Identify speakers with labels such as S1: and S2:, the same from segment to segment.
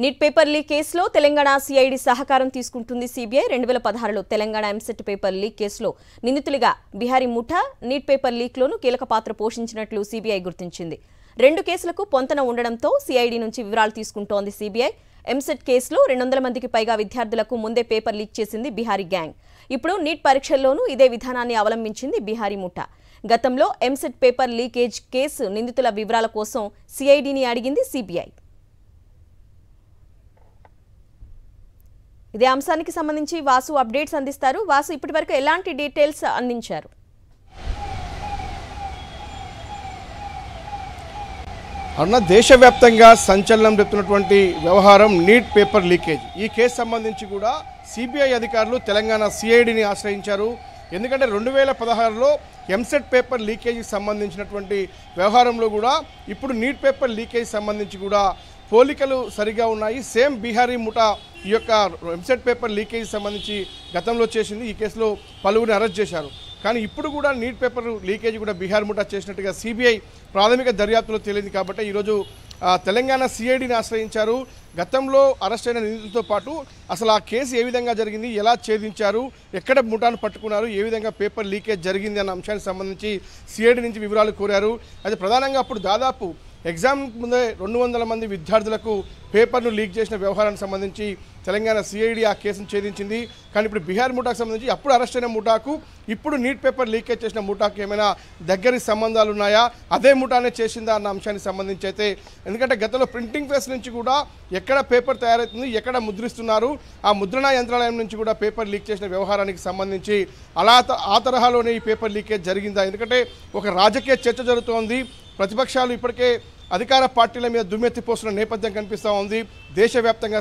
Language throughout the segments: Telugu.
S1: నీట్ పేపర్ లీక్ కేసులో తెలంగాణ సిఐడి సహకారం తీసుకుంటుంది సిబిఐ 2016లో తెలంగాణ ఎంసెట్ పేపర్ లీక్ కేసులో నిందితులుగా బిహారీ ముఠా నీట్ పేపర్ లీక్లోనూ కీలక పాత్ర పోషించినట్లు సిబిఐ గుర్తించింది. 2 కేసులకు పొంతన ఉండడంతో సిఐడి నుంచి వివరాలు తీసుకుంటోంది సిబిఐ. ఎంసెట్ కేసులో 200 మందికి పైగా విద్యార్థులకు ముందే పేపర్ లీక్ చేసింది బిహారీ గ్యాంగ్. ఇప్పుడు నీట్ పరీక్షల్లోనూ ఇదే విధానాన్ని అవలంబించింది బిహారీ ముఠా. గతంలో ఎంసెట్ పేపర్ లీకేజ్ కేసు నిందితుల వివరాల కోసం సిఐడిని అడిగింది సిబిఐ. ఇదే అంశానికి సంబంధించి వాసు అప్డేట్స్ అందిస్తారు. వాసు, ఇప్పటివరకు ఎలాంటి డీటెయిల్స్ అందించారు?
S2: దేశవ్యాప్తంగా సంచలనం రేపుతున్నటువంటి వ్యవహారం నీట్ పేపర్ లీకేజ్. ఈ కేసు సంబంధించి కూడా సిబిఐ అధికారులు తెలంగాణ సిఐడిని ఆశ్రయించారు. ఎందుకంటే 2016లో ఎంసెట్ పేపర్ లీకేజీకి సంబంధించినటువంటి వ్యవహారంలో కూడా ఇప్పుడు నీట్ పేపర్ లీకేజ్ సంబంధించి కూడా పోలికలు సరిగా ఉన్నాయి. సేమ్ బిహారీ ముఠా ఈ యొక్క ఎంసెట్ పేపర్ లీకేజ్ సంబంధించి గతంలో చేసింది. ఈ కేసులో పలువురిని అరెస్ట్ చేశారు. కానీ ఇప్పుడు కూడా నీట్ పేపర్ లీకేజ్ కూడా బిహారీ ముఠా చేసినట్టుగా సిబిఐ ప్రాథమిక దర్యాప్తులో తేలింది. కాబట్టి ఈరోజు తెలంగాణ సిఐడిని ఆశ్రయించారు. గతంలో అరెస్ట్ అయిన నిందితులతో పాటు అసలు ఆ కేసు ఏ విధంగా జరిగింది, ఎలా ఛేదించారు, ఎక్కడ ముఠాను పట్టుకున్నారు, ఏ విధంగా పేపర్ లీకేజ్ జరిగింది అన్న అంశానికి సంబంధించి సిఐడి నుంచి వివరాలు కోరారు. అయితే ప్రధానంగా అప్పుడు దాదాపు ఎగ్జామ్ ముందే 200 మంది విద్యార్థులకు పేపర్ను లీక్ చేసిన వ్యవహారానికి సంబంధించి తెలంగాణ సిఐడి ఆ కేసును ఛేదించింది. కానీ ఇప్పుడు బిహార్ ముఠాకు సంబంధించి అప్పుడు అరెస్ట్ అయిన ముఠాకు ఇప్పుడు నీట్ పేపర్ లీకేజ్ చేసిన ముఠాకు ఏమైనా దగ్గరి సంబంధాలు ఉన్నాయా, అదే ముఠానే చేసిందా అన్న అంశానికి సంబంధించి అయితే, ఎందుకంటే గతంలో ప్రింటింగ్ ప్రెస్ నుంచి కూడా ఎక్కడ పేపర్ తయారవుతుంది, ఎక్కడ ముద్రిస్తున్నారు, ఆ ముద్రణా యంత్రాలయం నుంచి కూడా పేపర్ లీక్ చేసిన వ్యవహారానికి సంబంధించి ఆ తరహాలోనే ఈ పేపర్ లీకేజ్ జరిగిందా? ఎందుకంటే ఒక రాజకీయ చర్చ జరుగుతోంది. ప్రతిపక్షాలు ఇప్పటికే అధికార పార్టీల మీద దుమ్మెత్తిపోస్తున్న నేపథ్యం కనిపిస్తూ ఉంది. దేశవ్యాప్తంగా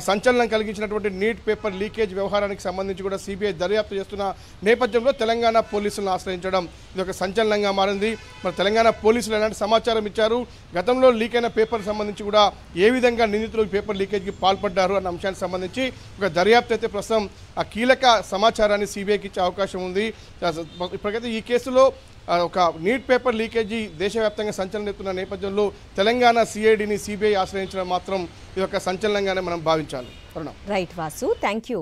S2: సంచలనం కలిగించినటువంటి నీట్ పేపర్ లీకేజ్ వ్యవహారానికి సంబంధించి కూడా సిబిఐ దర్యాప్తు చేస్తున్న నేపథ్యంలో తెలంగాణ పోలీసులను ఆశ్రయించడం ఇది ఒక సంచలనంగా మారింది. మరి తెలంగాణ పోలీసులు ఎలాంటి సమాచారం ఇచ్చారు, గతంలో లీక్ అయిన పేపర్ సంబంధించి కూడా ఏ విధంగా నిందితులు పేపర్ లీకేజ్కి పాల్పడ్డారు అన్న అంశానికి సంబంధించి ఒక దర్యాప్తు అయితే ప్రస్తుతం ఆ కీలక సమాచారాన్ని సిబిఐకి ఇచ్చే అవకాశం ఉంది. ఇప్పటికైతే ఈ కేసులో ఒక నీట్ పేపర్ లీకేజీ దేశవ్యాప్తంగా సంచలనం ఎత్తున్న నేపథ్యంలో తెలంగాణ సిఐడిని సిబిఐ ఆశ్రయించడం మాత్రం ఇది ఒక సంచలనంగానే మనం భావించాలి.
S1: Right Vasu, thank you.